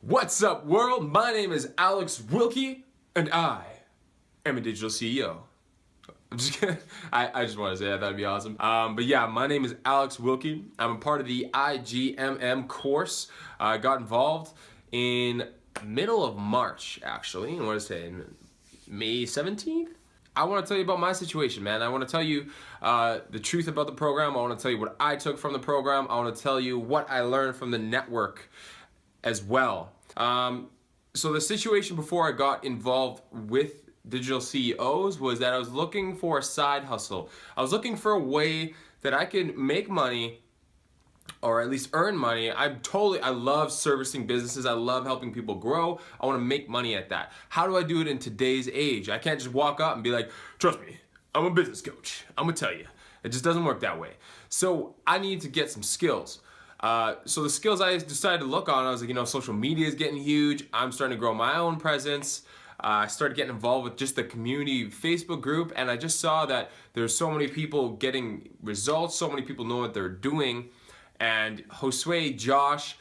What's up, world? My name is Alex Wilkie, and I am a digital CEO. I'm just kidding. I just want to say that. That'd be awesome. But yeah, my name is Alex Wilkie. I'm a part of the IGMM course. I got involved in middle of March, actually. And what is it? May 17th? I want to tell you about my situation, man. I want to tell you the truth about the program. I want to tell you what I took from the program. I want to tell you what I learned from the network as well. So the situation before I got involved with digital CEOs was that I was looking for a side hustle. I was looking for a way that I could make money, or at least earn money. I love servicing businesses. I love helping people grow. I want to make money at that. How do I do it in today's age? I can't just walk up and be like, trust me, I'm a business coach. I'm gonna tell you. It just doesn't work that way. So I need to get some skills. So the skills I decided to look on, I was like, social media is getting huge. I'm starting to grow my own presence. I started getting involved with just the community Facebook group, and I just saw that there's so many people getting results, so many people know what they're doing. And Josue, Josh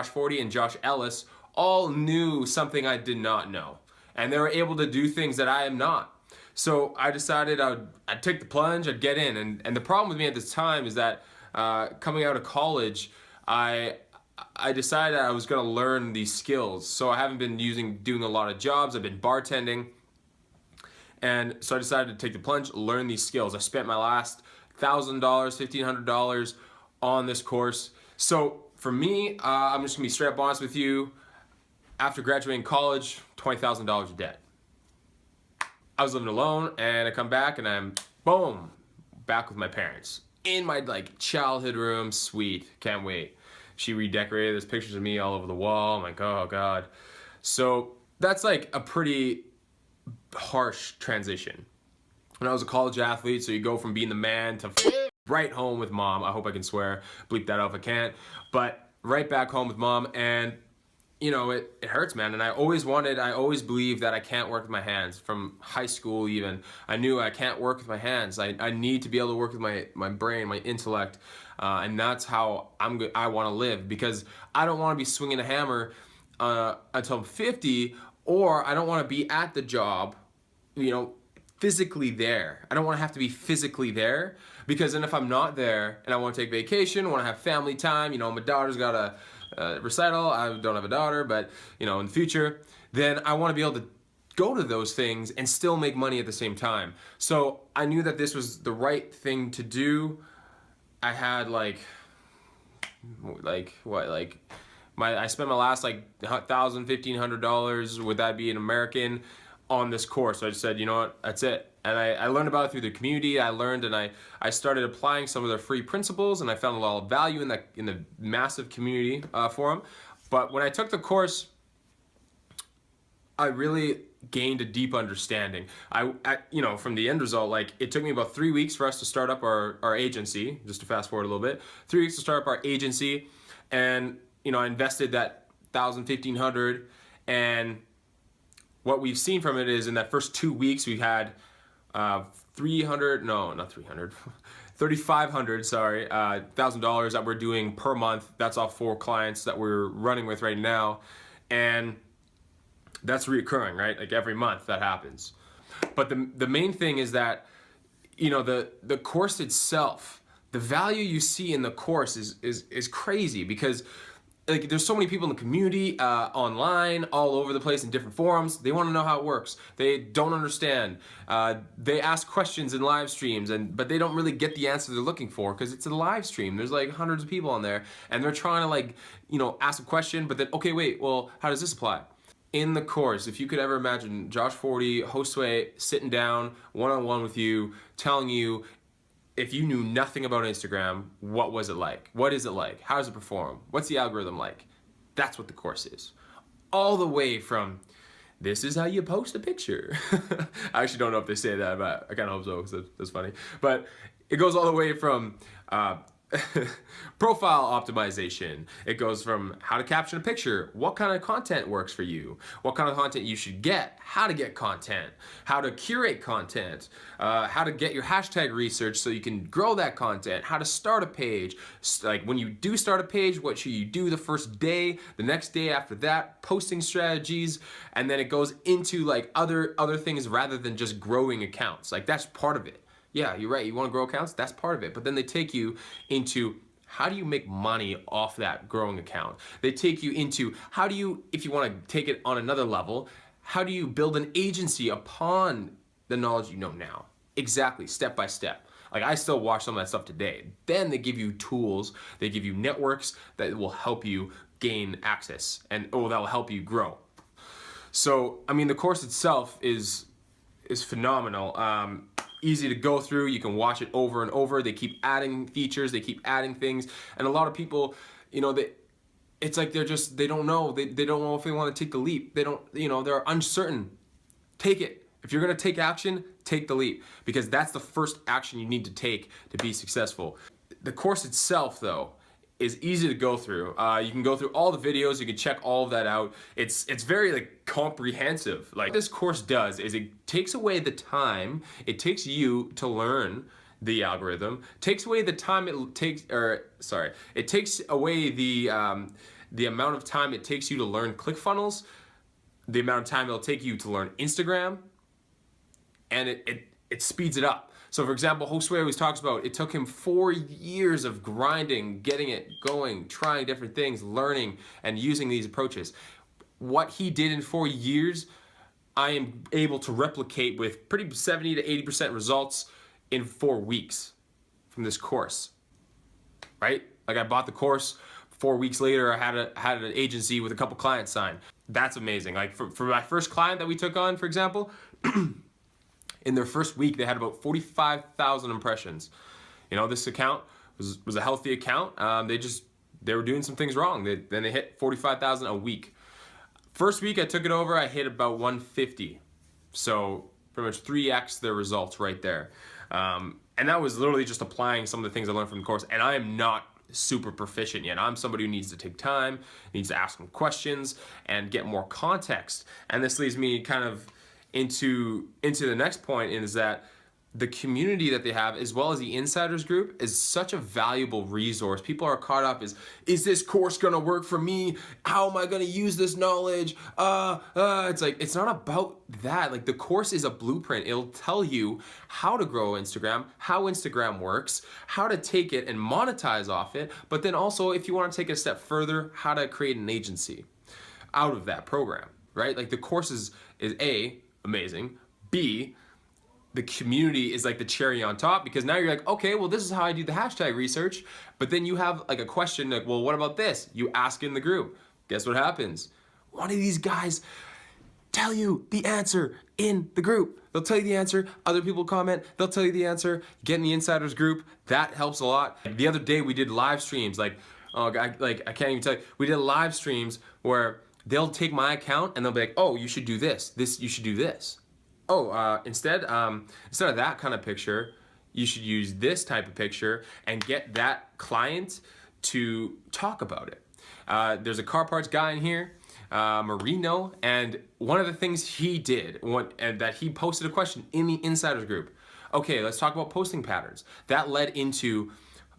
40 and Josh Ellis all knew something I did not know. And they were able to do things that I am not. So I decided I'd take the plunge, I'd get in. And the problem with me at this time is that coming out of college, I decided I was gonna learn these skills. So I haven't been doing a lot of jobs. I've been bartending. And so I decided to take the plunge, learn these skills. I spent my last $1,000, $1,500 on this course. So for me, I'm just gonna be straight up honest with you. After graduating college, $20,000 of debt. I was living alone, and I come back and I'm, boom, back with my parents. In my childhood room, sweet, can't wait. She redecorated, there's pictures of me all over the wall. I'm like, oh God. So that's a pretty harsh transition. When I was a college athlete, so you go from being the man to right home with mom. I hope I can swear, bleep that out if I can't. But right back home with mom, and it hurts, man. And I always believed that I can't work with my hands. From high school even, I knew I can't work with my hands. I need to be able to work with my brain, my intellect. And that's how I want to live, because I don't want to be swinging a hammer until I'm 50, or I don't want to be at the job, physically there. I don't want to have to be physically there, because then if I'm not there and I want to take vacation, want to have family time, my daughter's got a recital. I don't have a daughter, but in the future, then I want to be able to go to those things and still make money at the same time. So I knew that this was the right thing to do. I had I spent my last $1,000, $1,500, would that be an American, on this course. So I just said, you know what, that's it. And I learned about it through the community. I learned, and I started applying some of their free principles, and I found a lot of value in the massive community forum. But when I took the course, I really gained a deep understanding. From the end result, it took me about 3 weeks for us to start up our agency, just to fast forward a little bit, 3 weeks to start up our agency. And, I invested that $1,000, $1,500, and what we've seen from it is in that first 2 weeks, we've had $3,500 that we're doing per month. That's off 4 clients that we're running with right now. And that's reoccurring, right? Every month that happens. But the main thing is that, the course itself, the value you see in the course is crazy, because there's so many people in the community, online, all over the place in different forums. They want to know how it works. They don't understand. They ask questions in live streams, but they don't really get the answer they're looking for, because it's a live stream. There's hundreds of people on there, and they're trying to ask a question, but then, okay, wait, well, how does this apply? In the course, if you could ever imagine Josh 40, Josue sitting down one-on-one with you, telling you, if you knew nothing about Instagram, what was it like? What is it like? How does it perform? What's the algorithm like? That's what the course is. All the way from, this is how you post a picture. I actually don't know if they say that, but I kind of hope so, because that's funny. But it goes all the way from profile optimization. It goes from how to caption a picture, what kind of content works for you, what kind of content you should get, how to get content, how to curate content, how to get your hashtag research so you can grow that content, how to start a page, like when you do start a page, what should you do the first day, the next day after that, posting strategies, and then it goes into like other things rather than just growing accounts. Like that's part of it. Yeah, you're right. You want to grow accounts? That's part of it. But then they take you into how do you make money off that growing account? They take you into how do you, if you want to take it on another level, how do you build an agency upon the knowledge you know now? Exactly, step by step. Like I still watch some of that stuff today. Then they give you tools, they give you networks that will help you gain access and that will help you grow. So, I mean, the course itself is phenomenal. Easy to go through. You can watch it over and over. They keep adding features. They keep adding things. And a lot of people, you know, it's like they don't know. They don't know if they want to take the leap. They don't, you know, they're uncertain. Take it. If you're going to take action, take the leap, because that's the first action you need to take to be successful. The course itself, though, is easy to go through. You can go through all the videos, you can check all of that out. It's very like comprehensive. Like what this course does is it takes away the time it takes you to learn the algorithm, takes away the time it takes away the amount of time it takes you to learn Clickfunnels, the amount of time it'll take you to learn Instagram, and it speeds it up. So for example, Josue always talks about it took him 4 years of grinding, getting it going, trying different things, learning, and using these approaches. What he did in 4 years, I am able to replicate with pretty 70 to 80% results in 4 weeks from this course, right? Like I bought the course, 4 weeks later, I had an agency with a couple clients signed. That's amazing. Like for my first client that we took on, for example, in their first week, they had about 45,000 impressions. You know, this account was a healthy account. They were doing some things wrong. Then they hit 45,000 a week. First week I took it over, I hit about 150. So pretty much 3x their results right there. And that was literally just applying some of the things I learned from the course. And I am not super proficient yet. I'm somebody who needs to take time, needs to ask some questions and get more context. And this leads me kind of into the next point, is that the community that they have, as well as the insiders group, is such a valuable resource. People are caught up is this course gonna work for me? How am I gonna use this knowledge? It's like, it's not about that. Like the course is a blueprint. It'll tell you how to grow Instagram, how Instagram works, how to take it and monetize off it, but then also if you wanna take it a step further, how to create an agency out of that program, right? Like the course is A, amazing, B, the community is like the cherry on top, because now you're like, okay, well, this is how I do the hashtag research. But then you have like a question like, well, what about this? You ask in the group. Guess what happens? One of these guys tell you the answer in the group. They'll tell you the answer. Other people comment. They'll tell you the answer. Get in the insiders group. That helps a lot. The other day we did live streams. Like, oh, I can't even tell you. We did live streams where they'll take my account and they'll be like, oh, you should do this. You should do this. Oh, instead of that kind of picture, you should use this type of picture and get that client to talk about it. There's a car parts guy in here, Marino, and one of the things he did, that he posted a question in the insiders group. Okay, let's talk about posting patterns. That led into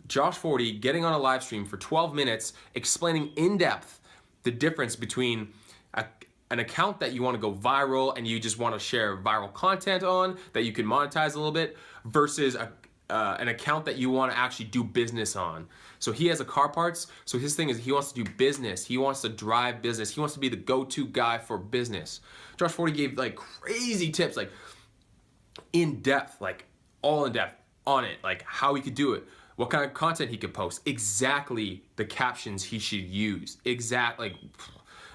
Josh 40 getting on a live stream for 12 minutes, explaining in depth the difference between an account that you want to go viral and you just want to share viral content on that you can monetize a little bit, versus an account that you want to actually do business on. So he has a car parts, so his thing is he wants to do business, he wants to drive business, he wants to be the go-to guy for business. Josh 40 gave like crazy tips, like in depth, like all in depth on it, like how he could do it, what kind of content he could post, exactly the captions he should use, like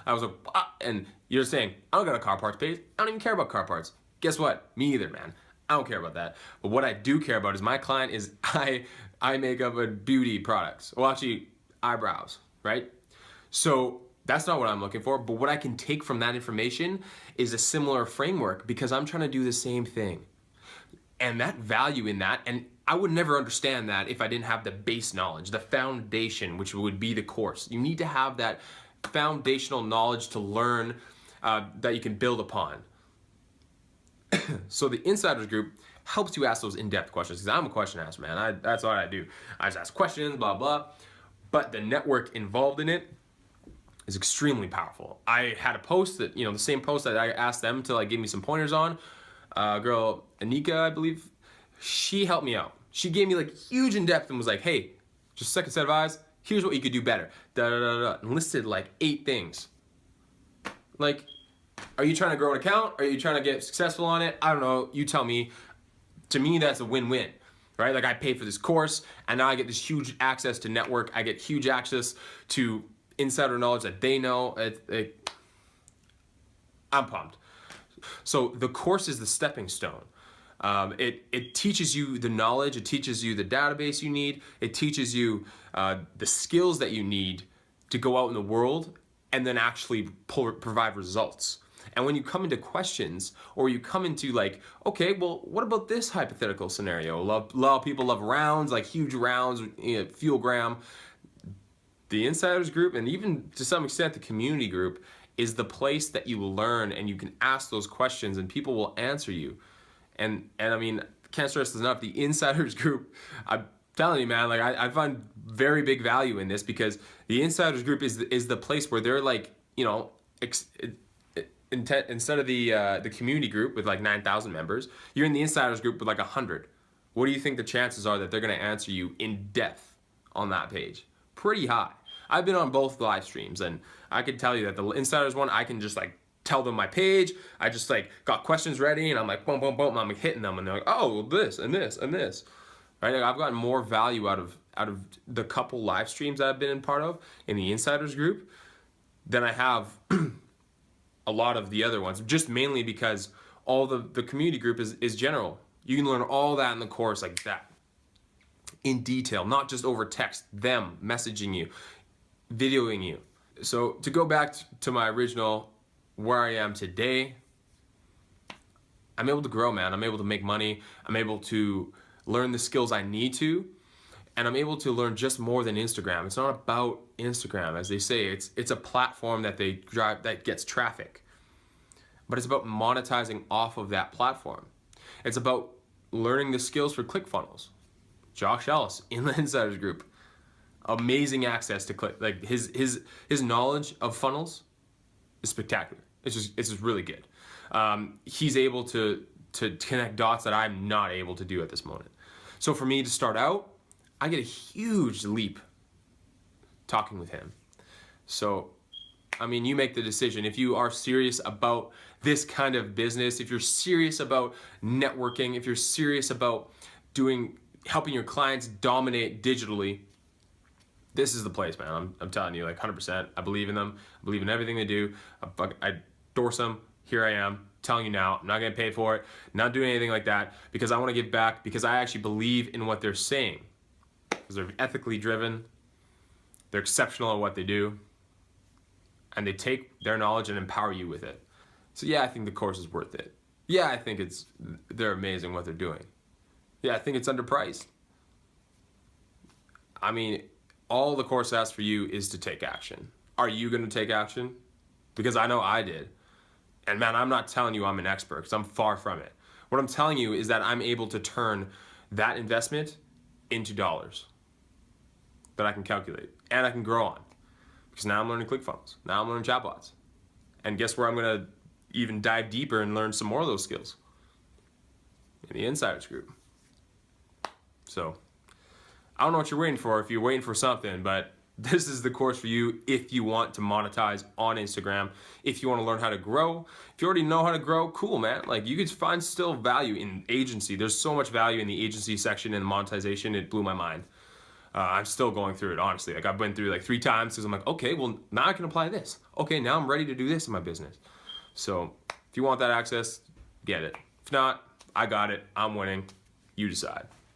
I was like, and you're saying, I don't got a car parts page. I don't even care about car parts. Guess what? Me either, man. I don't care about that. But what I do care about is my client is eye makeup and beauty products. Well, actually, eyebrows, right? So that's not what I'm looking for. But what I can take from that information is a similar framework, because I'm trying to do the same thing. And that value in that, and I would never understand that if I didn't have the base knowledge, the foundation, which would be the course. You need to have that foundational knowledge to learn that you can build upon. So the insiders group helps you ask those in-depth questions, because I'm a question asker, man. That's what I do. I just ask questions, blah, blah. But the network involved in it is extremely powerful. I had a post that, the same post that I asked them to like give me some pointers on. Girl, Anika, I believe, she helped me out. She gave me like huge in-depth and was like, hey, just second set of eyes, here's what you could do better. And listed like 8 things. Like, are you trying to grow an account? Are you trying to get successful on it? I don't know, you tell me. To me, that's a win-win, right? Like I paid for this course and now I get this huge access to network. I get huge access to insider knowledge that they know. I'm pumped. So the course is the stepping stone. It teaches you the knowledge, it teaches you the database you need, it teaches you the skills that you need to go out in the world and then actually provide results. And when you come into questions, or you come into like, okay, well, what about this hypothetical scenario? A lot of people love rounds, like huge rounds, fuelgram. The insiders group, and even to some extent the community group, is the place that you learn and you can ask those questions and people will answer you. And I mean, can't stress this enough, the insiders group, I'm telling you, man, like I find very big value in this, because the insiders group is the place where they're like, instead of the community group with like 9,000 members, you're in the insiders group with like 100. What do you think the chances are that they're gonna answer you in depth on that page? Pretty high. I've been on both live streams and I can tell you that the insiders one, I can just like tell them my page. I just like got questions ready and I'm like, boom, boom, boom, and I'm like hitting them and they're like, oh, well, this and this and this. Right? Like I've gotten more value out of the couple live streams that I've been in part of in the insiders group than I have a lot of the other ones, just mainly because all the community group is general. You can learn all that in the course like that, in detail, not just over text, them messaging you, videoing you. So to go back to my original, where I am today, I'm able to grow, man. I'm able to make money. I'm able to learn the skills I need to, and I'm able to learn just more than Instagram. It's not about Instagram, as they say. It's a platform that they drive that gets traffic, but it's about monetizing off of that platform. It's about learning the skills for Clickfunnels. Josh Ellis in the insiders group, amazing access to like his knowledge of funnels is spectacular. It's just really good. He's able to connect dots that I'm not able to do at this moment. So for me to start out, I get a huge leap talking with him. So, I mean, you make the decision. If you are serious about this kind of business, if you're serious about networking, if you're serious about helping your clients dominate digitally, this is the place, man. I'm telling you, like 100%. I believe in them. I believe in everything they do. I endorse them. Here I am, telling you now. I'm not getting paid for it. Not doing anything like that, because I want to give back, because I actually believe in what they're saying. Because they're ethically driven. They're exceptional at what they do. And they take their knowledge and empower you with it. So yeah, I think the course is worth it. Yeah, I think they're amazing what they're doing. Yeah, I think it's underpriced. I mean, all the course asks for you is to take action. Are you going to take action? Because I know I did. And man, I'm not telling you I'm an expert, because I'm far from it. What I'm telling you is that I'm able to turn that investment into dollars that I can calculate and I can grow on. Because now I'm learning ClickFunnels. Now I'm learning chatbots. And guess where I'm going to even dive deeper and learn some more of those skills? In the insiders group. So, I don't know what you're waiting for, if you're waiting for something, but this is the course for you if you want to monetize on Instagram, if you want to learn how to grow. If you already know how to grow, cool, man. Like, you could find still value in agency. There's so much value in the agency section and monetization, it blew my mind. I'm still going through it, honestly. Like, I've been through like 3 times, because I'm like, okay, well, now I can apply this. Okay, now I'm ready to do this in my business. So, if you want that access, get it. If not, I got it. I'm winning. You decide.